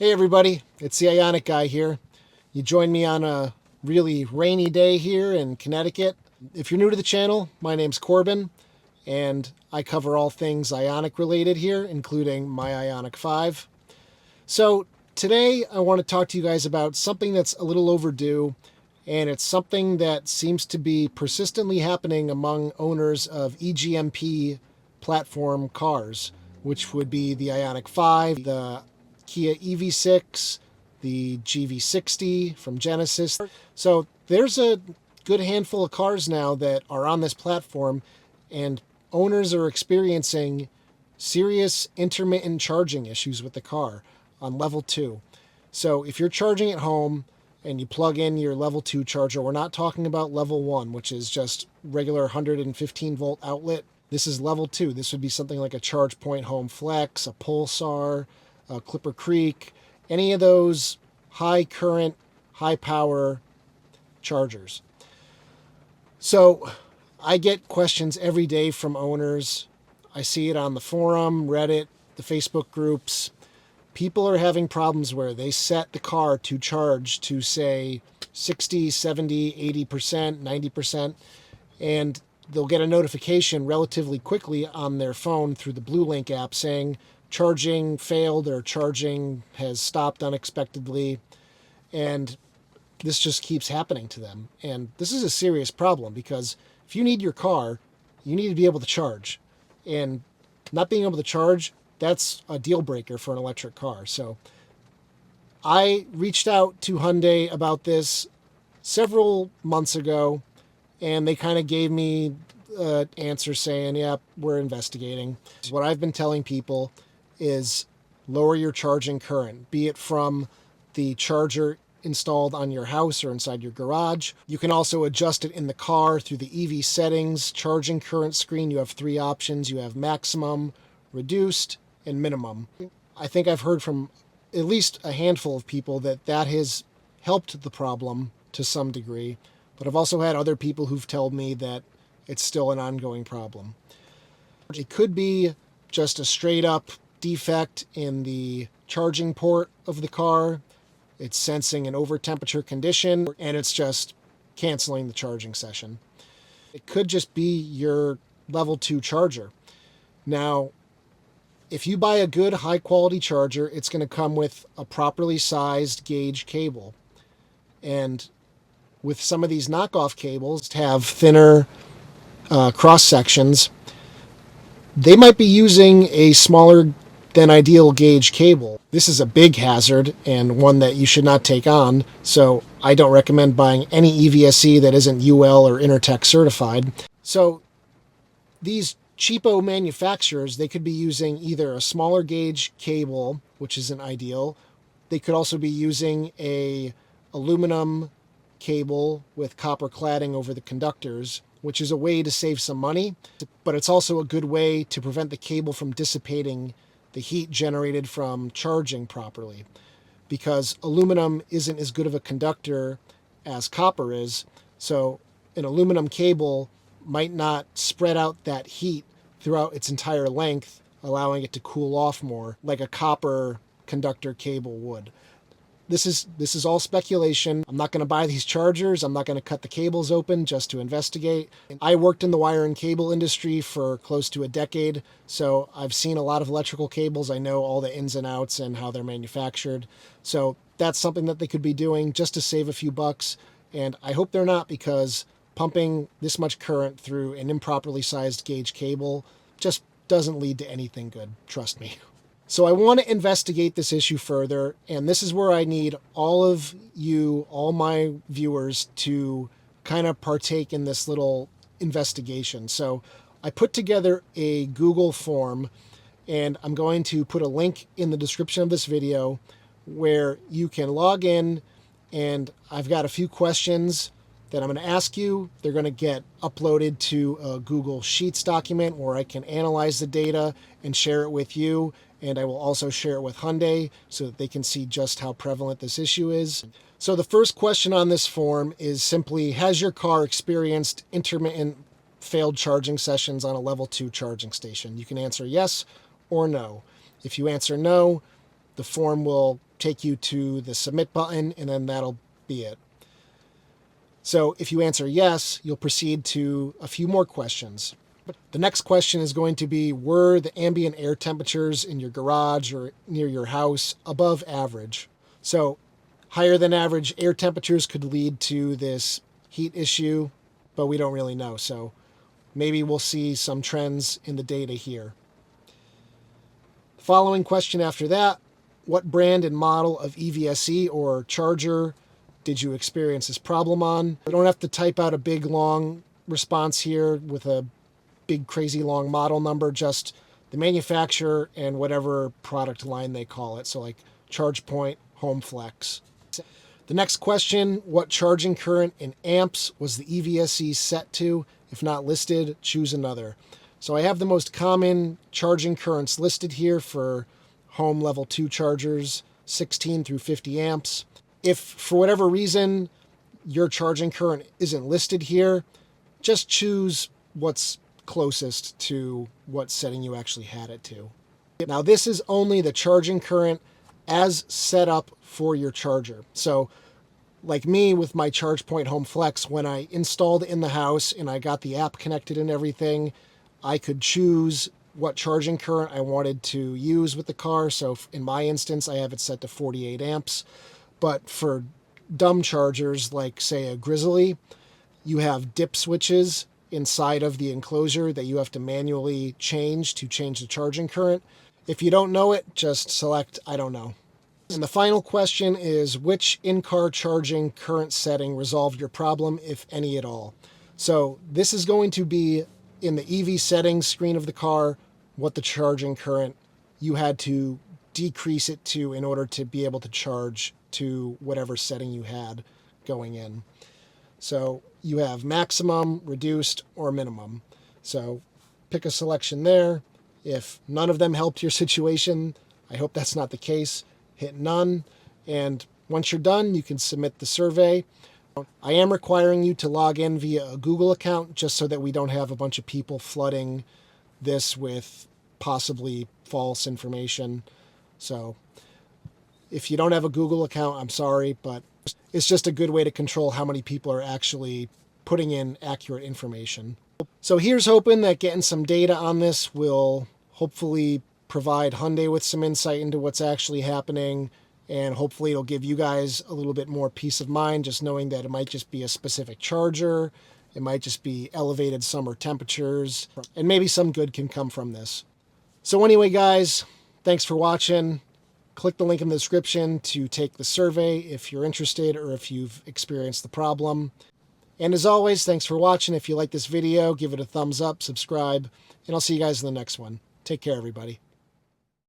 Hey everybody, it's the Ioniq guy here. You joined me on a really rainy day here in Connecticut. If you're new to the channel, my name's Corbin, and I cover all things Ioniq related here, including my Ioniq 5. So today I want to talk to you guys about something that's a little overdue, and it's something that seems to be persistently happening among owners of EGMP platform cars, which would be the Ioniq 5, the Kia EV6, the GV60 from Genesis. So there's a good handful of cars now that are on this platform, and owners are experiencing serious intermittent charging issues with the car on level 2. So if you're charging at home and you plug in your level 2 charger, we're not talking about level 1, which is just regular 115 volt outlet. This is level 2. This would be something like a ChargePoint Home Flex, a Pulsar, Clipper Creek, any of those high current, high power chargers. So I get questions every day from owners. I see it on the forum, Reddit, the Facebook groups. People are having problems where they set the car to charge to say 60, 70, 80%, 90%, and they'll get a notification relatively quickly on their phone through the BlueLink app saying charging failed or charging has stopped unexpectedly, and this just keeps happening to them. And this is a serious problem because if you need your car, you need to be able to charge, and not being able to charge, that's a deal breaker for an electric car. So I reached out to Hyundai about this several months ago, and they kind of gave me an answer saying, yeah, we're investigating. What I've been telling people is lower your charging current, be it from the charger installed on your house or inside your garage. You can also adjust it in the car through the EV settings charging current screen. You have 3 options. You have maximum, reduced, and minimum. I think I've heard from at least a handful of people that that has helped the problem to some degree, but I've also had other people who've told me that it's still an ongoing problem. It could be just a straight up defect in the charging port of the car. It's sensing an over temperature condition, and it's just canceling the charging session. It could just be your level 2 charger. Now, if you buy a good high quality charger, it's going to come with a properly sized gauge cable. And with some of these knockoff cables have thinner cross sections, they might be using a smaller than ideal gauge cable. This is a big hazard and one that you should not take on, so I don't recommend buying any EVSE that isn't UL or Intertech certified. So these cheapo manufacturers, they could be using either a smaller gauge cable, which isn't ideal. They could also be using a aluminum cable with copper cladding over the conductors, which is a way to save some money, but it's also a good way to prevent the cable from dissipating the heat generated from charging properly, because aluminum isn't as good of a conductor as copper is. So an aluminum cable might not spread out that heat throughout its entire length, allowing it to cool off more like a copper conductor cable would. This is all speculation. I'm not going to buy these chargers. I'm not going to cut the cables open just to investigate. I worked in the wire and cable industry for close to a decade, so I've seen a lot of electrical cables. I know all the ins and outs and how they're manufactured. So that's something that they could be doing just to save a few bucks, and I hope they're not, because pumping this much current through an improperly sized gauge cable just doesn't lead to anything good, trust me. So I want to investigate this issue further, and this is where I need all of you, all my viewers, to kind of partake in this little investigation. So I put together a Google form, and I'm going to put a link in the description of this video where you can log in, and I've got a few questions that I'm going to ask you. They're going to get uploaded to a Google Sheets document where I can analyze the data and share it with you. And I will also share it with Hyundai so that they can see just how prevalent this issue is. So the first question on this form is simply, has your car experienced intermittent failed charging sessions on a level 2 charging station? You can answer yes or no. If you answer no, the form will take you to the submit button, and then that'll be it. So if you answer yes, you'll proceed to a few more questions. The next question is going to be, were the ambient air temperatures in your garage or near your house above average? So higher than average air temperatures could lead to this heat issue, but we don't really know. So maybe we'll see some trends in the data here. The following question after that, what brand and model of EVSE or charger did you experience this problem on? You don't have to type out a big long response here with a big crazy long model number, just the manufacturer and whatever product line they call it. So like ChargePoint, HomeFlex. The next question, what charging current in amps was the EVSE set to? If not listed, choose another. So I have the most common charging currents listed here for home level 2 chargers, 16 through 50 amps. If for whatever reason your charging current isn't listed here, just choose what's closest to what setting you actually had it to. Now this is only the charging current as set up for your charger. So like me with my ChargePoint HomeFlex, when I installed it in the house and I got the app connected and everything, I could choose what charging current I wanted to use with the car. So in my instance, I have it set to 48 amps. But for dumb chargers, like say a Grizzly, you have dip switches inside of the enclosure that you have to manually change to change the charging current. If you don't know it, just select I don't know. And the final question is, which in-car charging current setting resolved your problem, if any at all? So this is going to be in the EV settings screen of the car, what the charging current you had to decrease it to in order to be able to charge to whatever setting you had going in. So you have maximum, reduced, or minimum. So pick a selection there. If none of them helped your situation, I hope that's not the case. Hit none, and once you're done, you can submit the survey. I am requiring you to log in via a Google account just so that we don't have a bunch of people flooding this with possibly false information. So if you don't have a Google account, I'm sorry, but it's just a good way to control how many people are actually putting in accurate information. So here's hoping that getting some data on this will hopefully provide Hyundai with some insight into what's actually happening, and hopefully it'll give you guys a little bit more peace of mind just knowing that it might just be a specific charger, it might just be elevated summer temperatures, and maybe some good can come from this. So anyway, guys, thanks for watching. Click the link in the description to take the survey if you're interested or if you've experienced the problem. And as always, thanks for watching. If you like this video, give it a thumbs up, subscribe, and I'll see you guys in the next one. Take care, everybody.